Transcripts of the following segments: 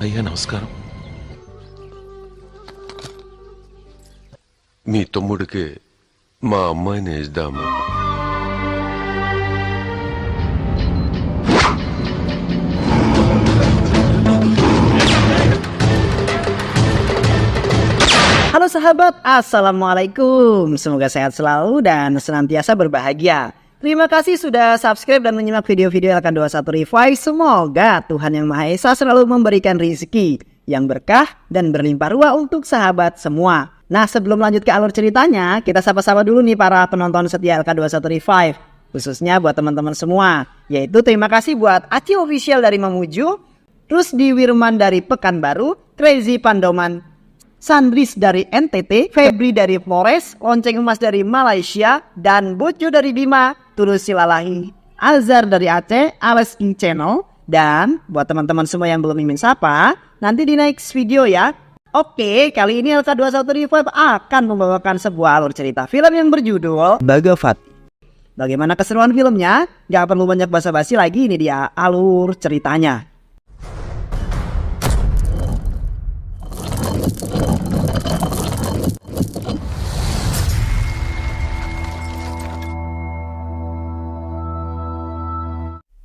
అయ్యా నమస్కారం. మీ తమ్ముడికి మా అమ్మాయిని ఇద్దాము. Halo sahabat, Assalamualaikum. Semoga sehat selalu dan senantiasa berbahagia. Terima kasih sudah subscribe dan menyimak video-video LK21 Revive. Semoga Tuhan Yang Maha Esa selalu memberikan rezeki yang berkah dan berlimpah ruah untuk sahabat semua. Nah, sebelum lanjut ke alur ceritanya, kita sapa-sapa dulu nih para penonton setia LK21 Revive. Khususnya buat teman-teman semua. Yaitu terima kasih buat Aci Official dari Mamuju, Rusdi Wirman dari Pekanbaru, Crazy Pandoman, Sandris dari NTT, Febri dari Flores, Lonceng Emas dari Malaysia, dan Bojo dari Bima, Tulus Silalahi, Azhar dari Aceh, Ales King Channel. Dan buat teman-teman semua yang belum mimin sapa, nanti di next video ya. Oke, kali ini LK21 Revive akan membawakan sebuah alur cerita film yang berjudul Bhagavati. Bagaimana keseruan filmnya? Gak perlu banyak basa-basi lagi, ini dia alur ceritanya.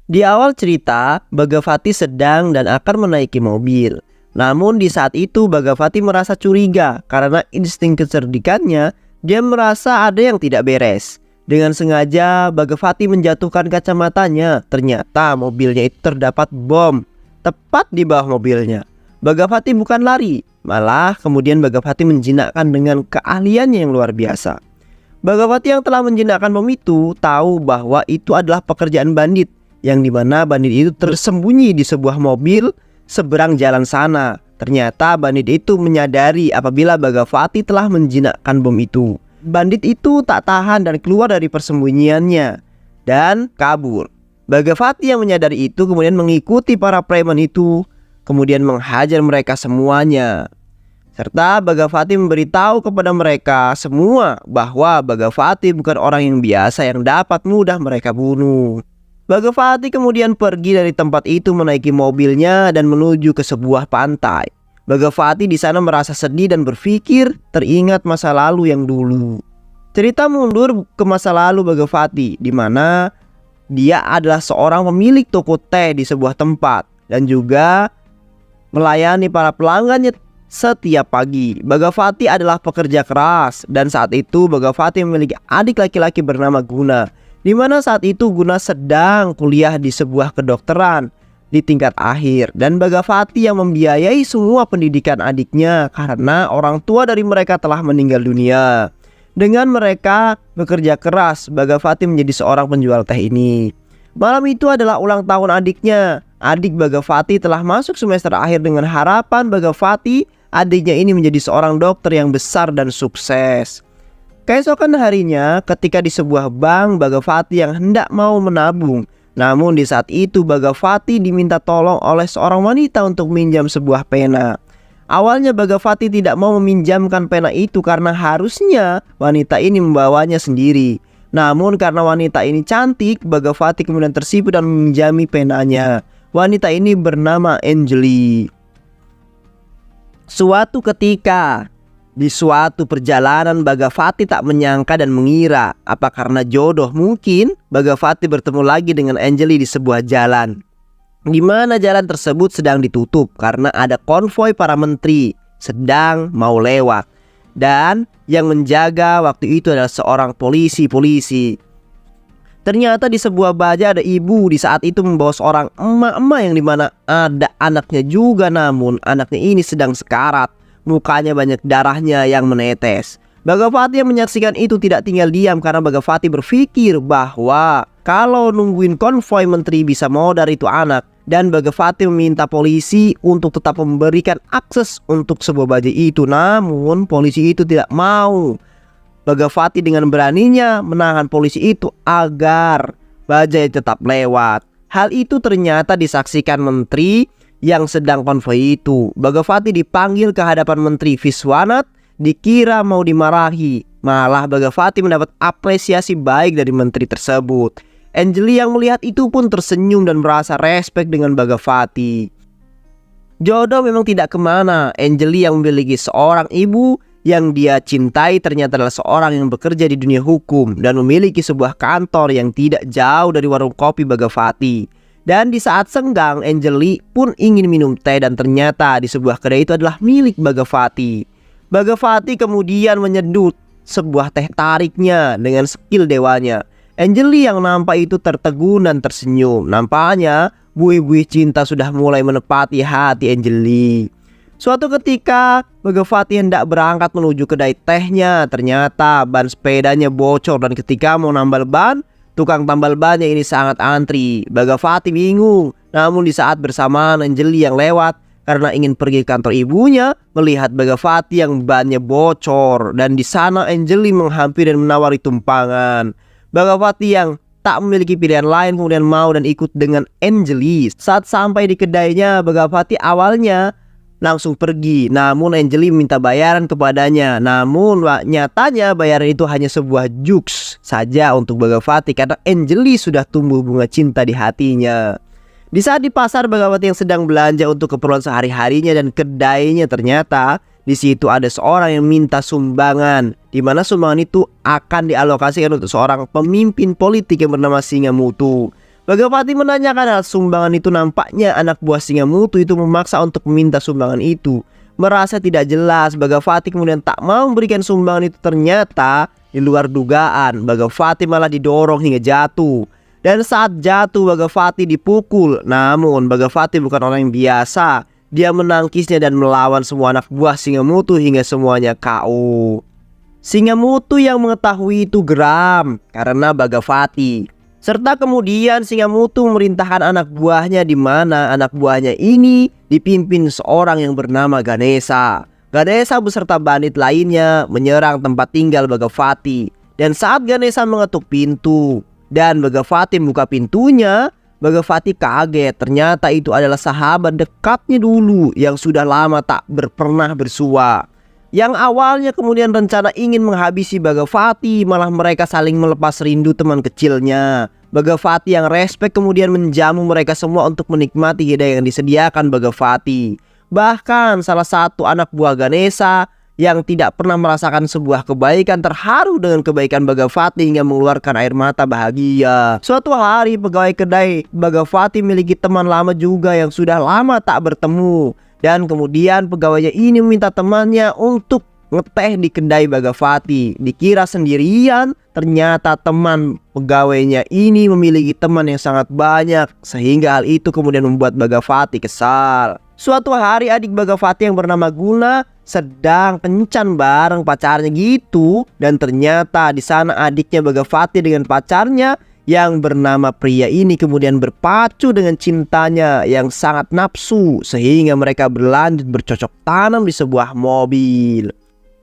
Di awal cerita, Bhagavati sedang dan akan menaiki mobil. Namun di saat itu Bhagavati merasa curiga karena insting kecerdikannya, dia merasa ada yang tidak beres. Dengan sengaja Bhagavati menjatuhkan kacamatanya. Ternyata mobilnya itu terdapat bom tepat di bawah mobilnya. Bhagavati bukan lari, malah kemudian Bhagavati menjinakkan dengan keahliannya yang luar biasa. Bhagavati yang telah menjinakkan bom itu tahu bahwa itu adalah pekerjaan bandit, yang dimana bandit itu tersembunyi di sebuah mobil seberang jalan sana. Ternyata bandit itu menyadari apabila Bhagavati telah menjinakkan bom itu. Bandit itu tak tahan dan keluar dari persembunyiannya dan kabur. Bhagavati yang menyadari itu kemudian mengikuti para preman itu, kemudian menghajar mereka semuanya. Serta Bhagavati memberitahu kepada mereka semua bahwa Bhagavati bukan orang yang biasa yang dapat mudah mereka bunuh. Bhagavati kemudian pergi dari tempat itu menaiki mobilnya dan menuju ke sebuah pantai. Bhagavati di sana merasa sedih dan berpikir teringat masa lalu yang dulu. Cerita mundur ke masa lalu Bhagavati, di mana dia adalah seorang pemilik toko teh di sebuah tempat dan juga melayani para pelanggannya setiap pagi. Bhagavati adalah pekerja keras dan saat itu Bhagavati memiliki adik laki-laki bernama Guna, di mana saat itu Guna sedang kuliah di sebuah kedokteran di tingkat akhir dan Bhagavati yang membiayai semua pendidikan adiknya karena orang tua dari mereka telah meninggal dunia. Dengan mereka bekerja keras, Bhagavati menjadi seorang penjual teh ini. Malam itu adalah ulang tahun adiknya. Adik Bhagavati telah masuk semester akhir dengan harapan Bhagavati adiknya ini menjadi seorang dokter yang besar dan sukses. Keesokan harinya ketika di sebuah bank Bhagavati yang hendak mau menabung. Namun di saat itu Bhagavati diminta tolong oleh seorang wanita untuk minjam sebuah pena. Awalnya Bhagavati tidak mau meminjamkan pena itu karena harusnya wanita ini membawanya sendiri. Namun karena wanita ini cantik, Bhagavati kemudian tersipu dan meminjami penanya. Wanita ini bernama Anjali. Suatu ketika di suatu perjalanan Bhagavati tak menyangka dan mengira apa karena jodoh mungkin Bhagavati bertemu lagi dengan Anjali di sebuah jalan, di mana jalan tersebut sedang ditutup karena ada konvoi para menteri sedang mau lewat dan yang menjaga waktu itu adalah seorang polisi. Ternyata di sebuah baja ada ibu di saat itu membawa seorang emak-emak yang dimana ada anaknya juga, namun anaknya ini sedang sekarat. Mukanya banyak darahnya yang menetes. Bhagavati yang menyaksikan itu tidak tinggal diam karena Bhagavati berpikir bahwa kalau nungguin konvoi menteri bisa modar itu anak. Dan Bhagavati meminta polisi untuk tetap memberikan akses untuk sebuah bajai itu. Namun polisi itu tidak mau. Bhagavati dengan beraninya menahan polisi itu agar bajai tetap lewat. Hal itu ternyata disaksikan menteri yang sedang konvoi itu. Bhagavati dipanggil ke hadapan Menteri Viswanat, dikira mau dimarahi. Malah Bhagavati mendapat apresiasi baik dari menteri tersebut. Anjali yang melihat itu pun tersenyum dan merasa respek dengan Bhagavati. Jodoh memang tidak kemana. Anjali yang memiliki seorang ibu yang dia cintai ternyata adalah seorang yang bekerja di dunia hukum dan memiliki sebuah kantor yang tidak jauh dari warung kopi Bhagavati. Dan di saat senggang, Anjali pun ingin minum teh dan ternyata di sebuah kedai itu adalah milik Bhagavati. Bhagavati kemudian menyedut sebuah teh tariknya dengan skill dewanya. Anjali yang nampak itu tertegun dan tersenyum. Nampaknya buih-buih cinta sudah mulai menepati hati Anjali. Suatu ketika Bhagavati hendak berangkat menuju kedai tehnya. Ternyata ban sepedanya bocor dan ketika mau nambal ban, tukang tambal bannya ini sangat antri. Bhagavati bingung. Namun di saat bersamaan Anjali yang lewat karena ingin pergi ke kantor ibunya, melihat Bhagavati yang bannya bocor. Dan di sana Anjali menghampiri dan menawari tumpangan. Bhagavati yang tak memiliki pilihan lain kemudian mau dan ikut dengan Anjali. Saat sampai di kedainya, Bhagavati awalnya langsung pergi. Namun Anjali minta bayaran kepadanya. Namun nyatanya bayaran itu hanya sebuah jokes saja untuk Bhagavati karena Anjali sudah tumbuh bunga cinta di hatinya. Di saat di pasar, Bhagavati yang sedang belanja untuk keperluan sehari-harinya dan kedainya, ternyata di situ ada seorang yang minta sumbangan, di mana sumbangan itu akan dialokasikan untuk seorang pemimpin politik yang bernama Singamutu. Bhagavati menanyakan hal sumbangan itu. Nampaknya anak buah Singamutu itu memaksa untuk meminta sumbangan itu. Merasa tidak jelas, Bhagavati kemudian tak mau memberikan sumbangan itu. Ternyata di luar dugaan, Bhagavati malah didorong hingga jatuh. Dan saat jatuh, Bhagavati dipukul. Namun Bhagavati bukan orang yang biasa. Dia menangkisnya dan melawan semua anak buah Singamutu hingga semuanya KO. Singamutu yang mengetahui itu geram karena Bhagavati. Serta kemudian Singamutu memerintahkan anak buahnya, di mana anak buahnya ini dipimpin seorang yang bernama Ganesha. Ganesha beserta bandit lainnya menyerang tempat tinggal Bhagavati. Dan saat Ganesha mengetuk pintu dan Bhagavati membuka pintunya, Bhagavati kaget. Ternyata itu adalah sahabat dekatnya dulu yang sudah lama tak pernah bersua. Yang awalnya kemudian rencana ingin menghabisi Bhagavati, malah mereka saling melepas rindu teman kecilnya. Bhagavati yang respek kemudian menjamu mereka semua untuk menikmati hidangan yang disediakan Bhagavati. Bahkan salah satu anak buah Ganesha yang tidak pernah merasakan sebuah kebaikan terharu dengan kebaikan Bhagavati hingga mengeluarkan air mata bahagia. Suatu hari pegawai kedai Bhagavati memiliki teman lama juga yang sudah lama tak bertemu. Dan kemudian pegawainya ini meminta temannya untuk ngeteh di kedai Bhagavati. Dikira sendirian, ternyata teman pegawainya ini memiliki teman yang sangat banyak. Sehingga hal itu kemudian membuat Bhagavati kesal. Suatu hari adik Bhagavati yang bernama Guna sedang kencan bareng pacarnya gitu. Dan ternyata di sana adiknya Bhagavati dengan pacarnya yang bernama Priya ini kemudian berpacu dengan cintanya yang sangat nafsu, sehingga mereka berlanjut bercocok tanam di sebuah mobil.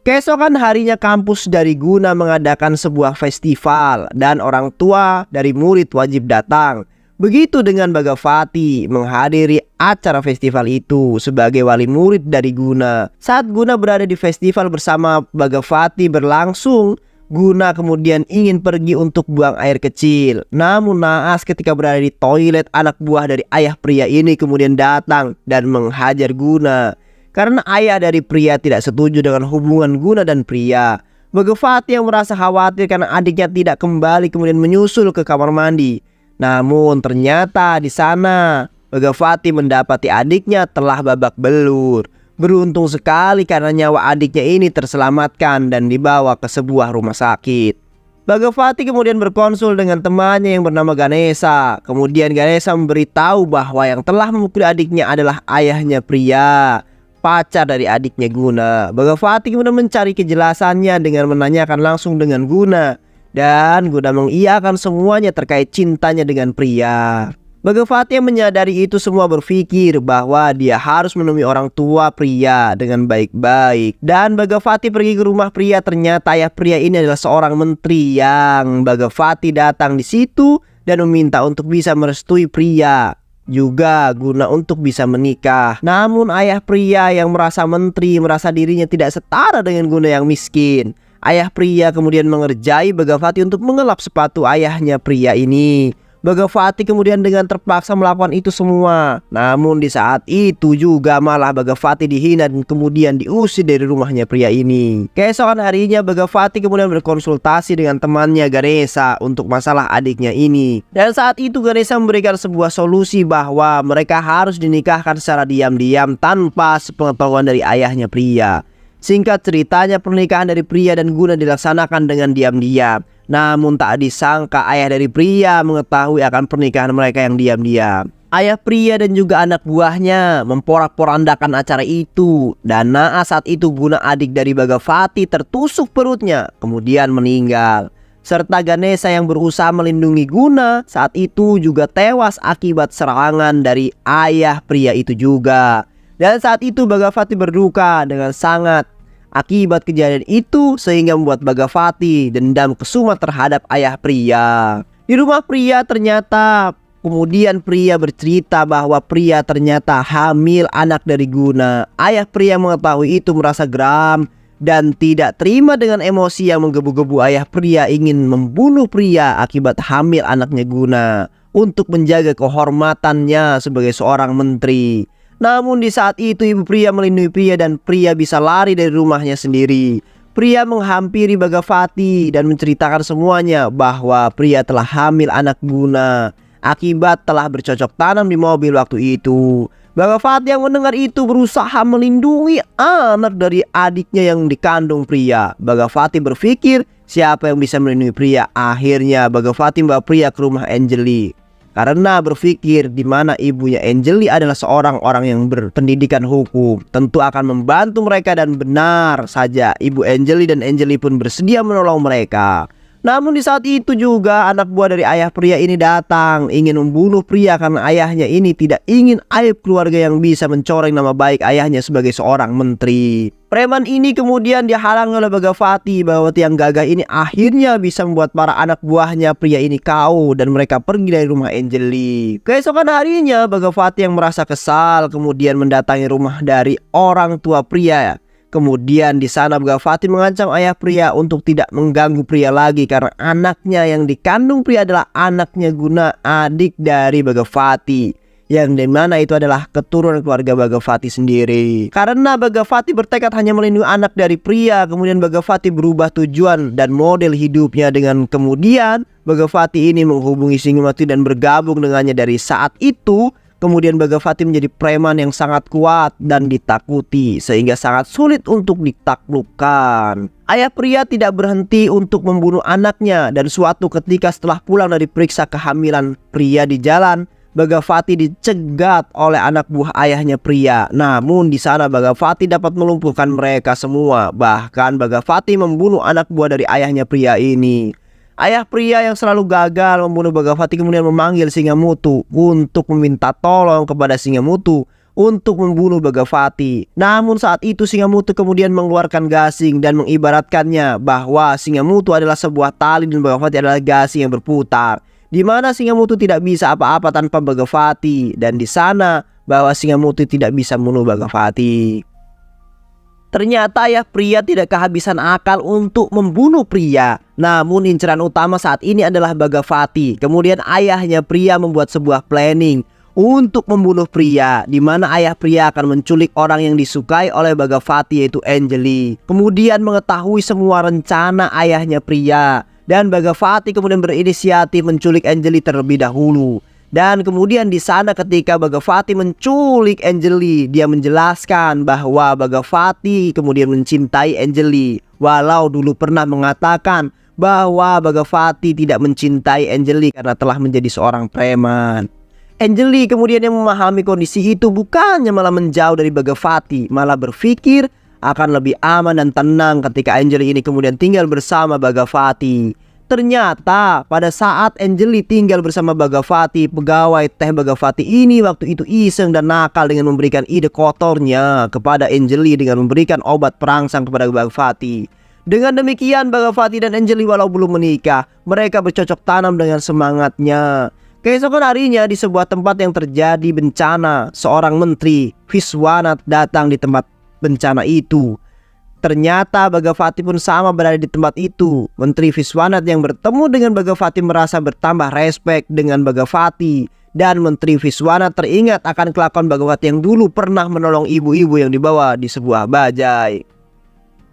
Keesokan harinya kampus dari Guna mengadakan sebuah festival dan orang tua dari murid wajib datang. Begitu dengan Bhagavati menghadiri acara festival itu sebagai wali murid dari Guna. Saat Guna berada di festival bersama Bhagavati berlangsung, Guna kemudian ingin pergi untuk buang air kecil. Namun naas ketika berada di toilet, anak buah dari ayah pria ini kemudian datang dan menghajar Guna. Karena ayah dari pria tidak setuju dengan hubungan Guna dan Priya. Bhagavati yang merasa khawatir karena adiknya tidak kembali kemudian menyusul ke kamar mandi. Namun ternyata di sana Bhagavati mendapati adiknya telah babak belur. Beruntung sekali karena nyawa adiknya ini terselamatkan dan dibawa ke sebuah rumah sakit. Bhagavati kemudian berkonsul dengan temannya yang bernama Ganesha. Kemudian Ganesha memberitahu bahwa yang telah memukul adiknya adalah ayahnya Priya, pacar dari adiknya Guna. Bhagavati kemudian mencari kejelasannya dengan menanyakan langsung dengan Guna. Dan Guna mengiyakan semuanya terkait cintanya dengan Priya. Bhagavati yang menyadari itu semua berpikir bahwa dia harus menemui orang tua Priya dengan baik-baik. Dan Bhagavati pergi ke rumah Priya. Ternyata ayah Priya ini adalah seorang menteri yang Bhagavati datang di situ dan meminta untuk bisa merestui Priya, juga guna untuk bisa menikah. Namun ayah Priya yang merasa menteri, merasa dirinya tidak setara dengan Guna yang miskin. Ayah Priya kemudian mengerjai Bhagavati untuk mengelap sepatu ayahnya Priya ini. Bagavati kemudian dengan terpaksa melakukan itu semua. Namun di saat itu juga malah Bagavati dihina dan kemudian diusir dari rumahnya pria ini. Keesokan harinya Bagavati kemudian berkonsultasi dengan temannya Ganesha untuk masalah adiknya ini. Dan saat itu Ganesha memberikan sebuah solusi bahwa mereka harus dinikahkan secara diam-diam tanpa sepengetahuan dari ayahnya pria. Singkat ceritanya, pernikahan dari pria dan Guna dilaksanakan dengan diam-diam. Namun tak disangka ayah dari pria mengetahui akan pernikahan mereka yang diam-diam. Ayah pria dan juga anak buahnya memporak-porandakan acara itu. Dan naas saat itu Guna, adik dari Bagavati, tertusuk perutnya kemudian meninggal. Serta Ganesha yang berusaha melindungi Guna saat itu juga tewas akibat serangan dari ayah pria itu juga. Dan saat itu Bagavati berduka dengan sangat akibat kejadian itu, sehingga membuat Bagavati dendam kesuma terhadap ayah pria. Di rumah pria ternyata kemudian pria bercerita bahwa pria ternyata hamil anak dari Guna. Ayah pria mengetahui itu merasa geram dan tidak terima dengan emosi yang menggebu-gebu ayah pria ingin membunuh pria akibat hamil anaknya Guna untuk menjaga kehormatannya sebagai seorang menteri. Namun di saat itu ibu pria melindungi pria dan pria bisa lari dari rumahnya sendiri. Pria menghampiri Bagavati dan menceritakan semuanya bahwa pria telah hamil anak Guna akibat telah bercocok tanam di mobil waktu itu. Bagavati yang mendengar itu berusaha melindungi anak dari adiknya yang dikandung pria. Bagavati berpikir siapa yang bisa melindungi pria. Akhirnya Bagavati membawa pria ke rumah Anjali. Karena berpikir di mana ibunya Anjali adalah seorang orang yang berpendidikan hukum, tentu akan membantu mereka, dan benar saja ibu Anjali dan Anjali pun bersedia menolong mereka. Namun di saat itu juga anak buah dari ayah pria ini datang ingin membunuh pria karena ayahnya ini tidak ingin aib keluarga yang bisa mencoreng nama baik ayahnya sebagai seorang menteri. Preman ini kemudian dihalangi oleh Bagavati bahwa tiang gagah ini akhirnya bisa membuat para anak buahnya pria ini KO dan mereka pergi dari rumah Anjali. Keesokan harinya Bagavati yang merasa kesal kemudian mendatangi rumah dari orang tua pria. Kemudian di sana Bagavati mengancam ayah pria untuk tidak mengganggu pria lagi karena anaknya yang dikandung pria adalah anaknya Guna, adik dari Bagavati, yang dimana itu adalah keturunan keluarga Bagavati sendiri. Karena Bagavati bertekad hanya melindungi anak dari pria, kemudian Bagavati berubah tujuan dan model hidupnya dengan kemudian Bagavati ini menghubungi Singamati dan bergabung dengannya. Dari saat itu kemudian Bagavati menjadi preman yang sangat kuat dan ditakuti sehingga sangat sulit untuk ditaklukkan. Ayah pria tidak berhenti untuk membunuh anaknya dan suatu ketika setelah pulang dari periksa kehamilan pria di jalan, Bagavati dicegat oleh anak buah ayahnya pria. Namun di sana Bagavati dapat melumpuhkan mereka semua. Bahkan Bagavati membunuh anak buah dari ayahnya pria ini. Ayah pria yang selalu gagal membunuh Bagavati kemudian memanggil Singamutu untuk meminta tolong kepada Singamutu untuk membunuh Bagavati. Namun saat itu Singamutu kemudian mengeluarkan gasing dan mengibaratkannya bahwa Singamutu adalah sebuah tali dan Bagavati adalah gasing yang berputar, di mana Singamutu tidak bisa apa-apa tanpa Bagavati, dan di sana bahwa Singamutu tidak bisa membunuh Bagavati. Ternyata ayah pria tidak kehabisan akal untuk membunuh pria. Namun inceran utama saat ini adalah Bagavati. Kemudian ayahnya pria membuat sebuah planning untuk membunuh pria, di mana ayah pria akan menculik orang yang disukai oleh Bagavati yaitu Anjali. Kemudian mengetahui semua rencana ayahnya pria, dan Bagavati kemudian berinisiatif menculik Anjali terlebih dahulu. Dan kemudian di sana ketika Bagavati menculik Anjali, dia menjelaskan bahwa Bagavati kemudian mencintai Anjali, walau dulu pernah mengatakan bahwa Bagavati tidak mencintai Anjali karena telah menjadi seorang preman. Anjali kemudian yang memahami kondisi itu bukannya malah menjauh dari Bagavati, malah berpikir akan lebih aman dan tenang ketika Anjali ini kemudian tinggal bersama Bagavati. Ternyata pada saat Anjali tinggal bersama Bagavati, pegawai teh Bagavati ini waktu itu iseng dan nakal dengan memberikan ide kotornya kepada Anjali dengan memberikan obat perangsang kepada Bagavati. Dengan demikian Bagavati dan Anjali walau belum menikah, mereka bercocok tanam dengan semangatnya. Keesokan harinya di sebuah tempat yang terjadi bencana, seorang menteri Viswanat datang di tempat bencana itu. Ternyata Bagavati pun sama berada di tempat itu. Menteri Viswanat yang bertemu dengan Bagavati merasa bertambah respek dengan Bagavati. Dan Menteri Viswanat teringat akan kelakuan Bagavati yang dulu pernah menolong ibu-ibu yang dibawa di sebuah bajai.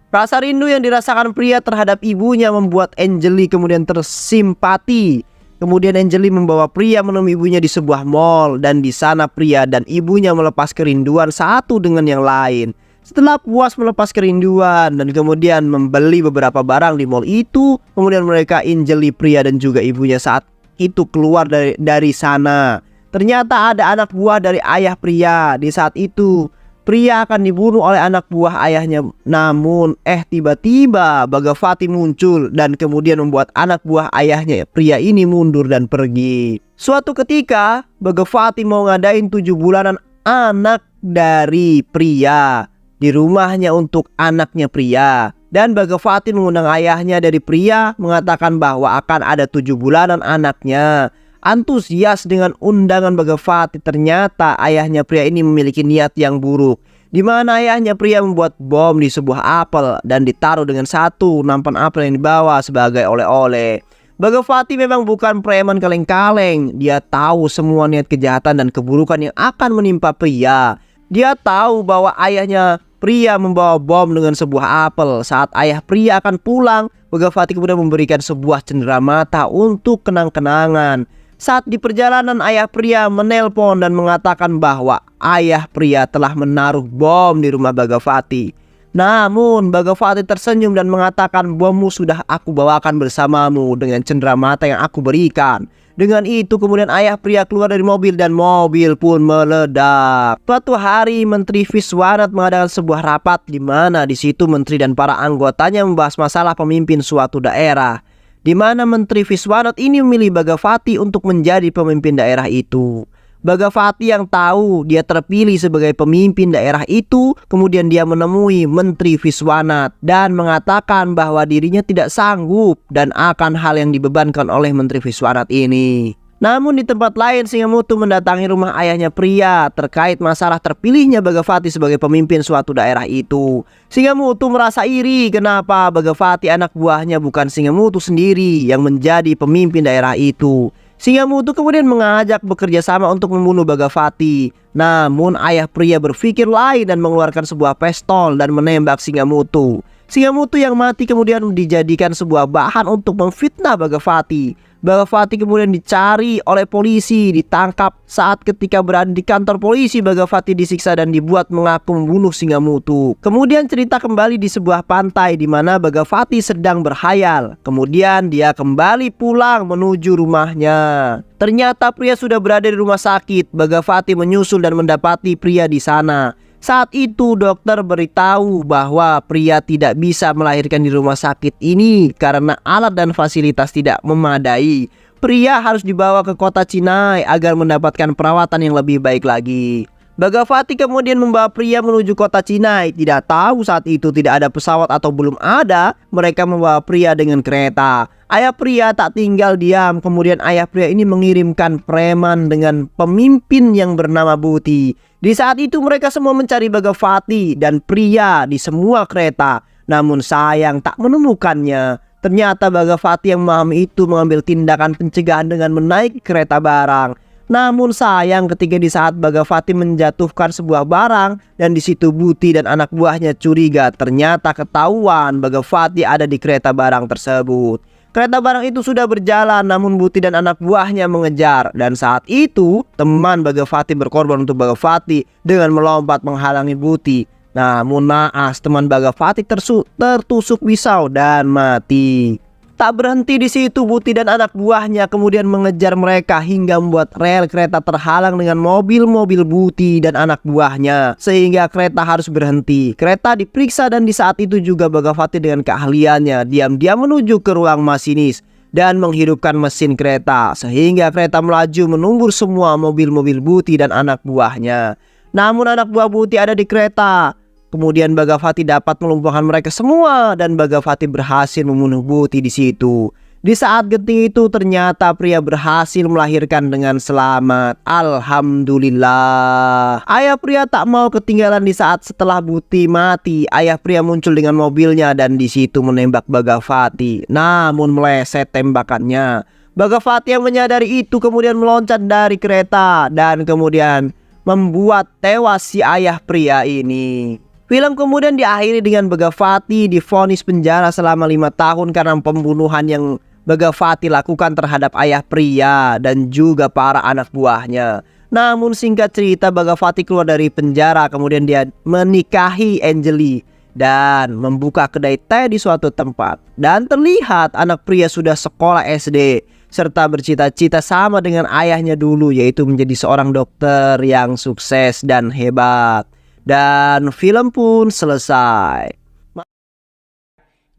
Rasa rindu yang dirasakan pria terhadap ibunya membuat Anjali kemudian tersimpati. Kemudian Anjali membawa pria menemui ibunya di sebuah mall. Dan di sana pria dan ibunya melepas kerinduan satu dengan yang lain. Setelah puas melepas kerinduan dan kemudian membeli beberapa barang di mall itu, kemudian mereka Anjali, pria dan juga ibunya saat itu keluar dari sana. Ternyata ada anak buah dari ayah pria. Di saat itu pria akan dibunuh oleh anak buah ayahnya. Namun tiba-tiba Bagavati muncul dan kemudian membuat anak buah ayahnya pria ini mundur dan pergi. Suatu ketika Bagavati mau ngadain 7 bulanan anak dari pria di rumahnya untuk anaknya pria. Dan Bagavati mengundang ayahnya dari pria, mengatakan bahwa akan ada 7 bulanan anaknya. Antusias dengan undangan Bagavati, ternyata ayahnya pria ini memiliki niat yang buruk, di mana ayahnya pria membuat bom di sebuah apel dan ditaruh dengan satu nampan apel yang dibawa sebagai oleh-oleh. Bagavati memang bukan preman kaleng-kaleng. Dia tahu semua niat kejahatan dan keburukan yang akan menimpa pria. Dia tahu bahwa ayahnya pria membawa bom dengan sebuah apel. Saat ayah pria akan pulang, Bagavati kemudian memberikan sebuah cenderamata untuk kenang-kenangan. Saat di perjalanan ayah pria menelpon dan mengatakan bahwa ayah pria telah menaruh bom di rumah Bagavati. Namun Bagavati tersenyum dan mengatakan, bommu sudah aku bawakan bersamamu dengan cenderamata yang aku berikan. Dengan itu kemudian ayah pria keluar dari mobil dan mobil pun meledak. Suatu hari Menteri Viswanat mengadakan sebuah rapat di mana di situ menteri dan para anggotanya membahas masalah pemimpin suatu daerah. Di mana Menteri Viswanat ini memilih Bagavati untuk menjadi pemimpin daerah itu. Bagavati yang tahu dia terpilih sebagai pemimpin daerah itu, kemudian dia menemui Menteri Viswanat dan mengatakan bahwa dirinya tidak sanggup dan akan hal yang dibebankan oleh Menteri Viswanat ini. Namun di tempat lain Singamutu mendatangi rumah ayahnya pria terkait masalah terpilihnya Bagavati sebagai pemimpin suatu daerah itu. Singamutu merasa iri kenapa Bagavati anak buahnya bukan Singamutu sendiri yang menjadi pemimpin daerah itu. Singamutu kemudian mengajak bekerja sama untuk membunuh Bagavati. Namun ayah pria berpikir lain dan mengeluarkan sebuah pistol dan menembak Singamutu. Singamutu yang mati kemudian dijadikan sebuah bahan untuk memfitnah Bagavati. Bagavati kemudian dicari oleh polisi, ditangkap. Saat ketika berada di kantor polisi, Bagavati disiksa dan dibuat mengaku membunuh Singamutu. Kemudian cerita kembali di sebuah pantai di mana Bagavati sedang berhayal. Kemudian dia kembali pulang menuju rumahnya. Ternyata pria sudah berada di rumah sakit. Bagavati menyusul dan mendapati pria di sana. Saat itu dokter beritahu bahwa pria tidak bisa melahirkan di rumah sakit ini karena alat dan fasilitas tidak memadai. Pria harus dibawa ke kota Chennai agar mendapatkan perawatan yang lebih baik lagi. Bagavati kemudian membawa pria menuju kota Chennai. Tidak tahu saat itu tidak ada pesawat atau belum ada, mereka membawa pria dengan kereta. Ayah pria tak tinggal diam. Kemudian ayah pria ini mengirimkan preman dengan pemimpin yang bernama Buti. Di saat itu mereka semua mencari Bagavati dan pria di semua kereta. Namun sayang tak menemukannya. Ternyata Bagavati yang memahami itu mengambil tindakan pencegahan dengan menaiki kereta barang. Namun sayang ketika di saat Bagavati menjatuhkan sebuah barang dan di situ Buti dan anak buahnya curiga. Ternyata ketahuan Bagavati ada di kereta barang tersebut. Kereta barang itu sudah berjalan namun Buti dan anak buahnya mengejar. Dan saat itu teman Bagavati berkorban untuk Bagavati dengan melompat menghalangi Buti. Namun naas teman Bagavati tertusuk pisau dan mati. Tak berhenti di situ, Buti dan anak buahnya kemudian mengejar mereka hingga membuat rel kereta terhalang dengan mobil-mobil Buti dan anak buahnya, sehingga kereta harus berhenti. Kereta diperiksa dan di saat itu juga Bagavati dengan keahliannya diam-diam menuju ke ruang masinis dan menghidupkan mesin kereta, sehingga kereta melaju menumbur semua mobil-mobil Buti dan anak buahnya. Namun anak buah Buti ada di kereta. Kemudian Bagavati dapat melumpuhkan mereka semua dan Bagavati berhasil membunuh Buti di situ. Di saat genting itu ternyata pria berhasil melahirkan dengan selamat. Alhamdulillah. Ayah pria tak mau ketinggalan di saat setelah Buti mati. Ayah pria muncul dengan mobilnya dan di situ menembak Bhagavati. Namun meleset tembakannya. Bhagavati yang menyadari itu kemudian meloncat dari kereta dan kemudian membuat tewas si ayah pria ini. Film kemudian diakhiri dengan Bhagavati divonis penjara selama 5 tahun karena pembunuhan yang Bhagavati lakukan terhadap ayah pria dan juga para anak buahnya. Namun singkat cerita, Bhagavati keluar dari penjara, kemudian dia menikahi Anjali dan membuka kedai teh di suatu tempat. Dan terlihat anak pria sudah sekolah SD serta bercita-cita sama dengan ayahnya dulu, yaitu menjadi seorang dokter yang sukses dan hebat. Dan film pun selesai.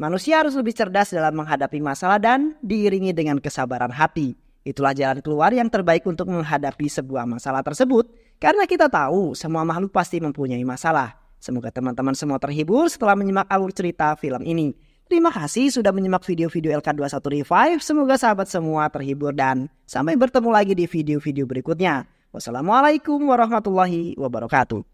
Manusia harus lebih cerdas dalam menghadapi masalah dan diiringi dengan kesabaran hati. Itulah jalan keluar yang terbaik untuk menghadapi sebuah masalah tersebut. Karena kita tahu semua makhluk pasti mempunyai masalah. Semoga teman-teman semua terhibur setelah menyimak alur cerita film ini. Terima kasih sudah menyimak video-video LK21 Revive. Semoga sahabat semua terhibur dan sampai bertemu lagi di video-video berikutnya. Wassalamualaikum warahmatullahi wabarakatuh.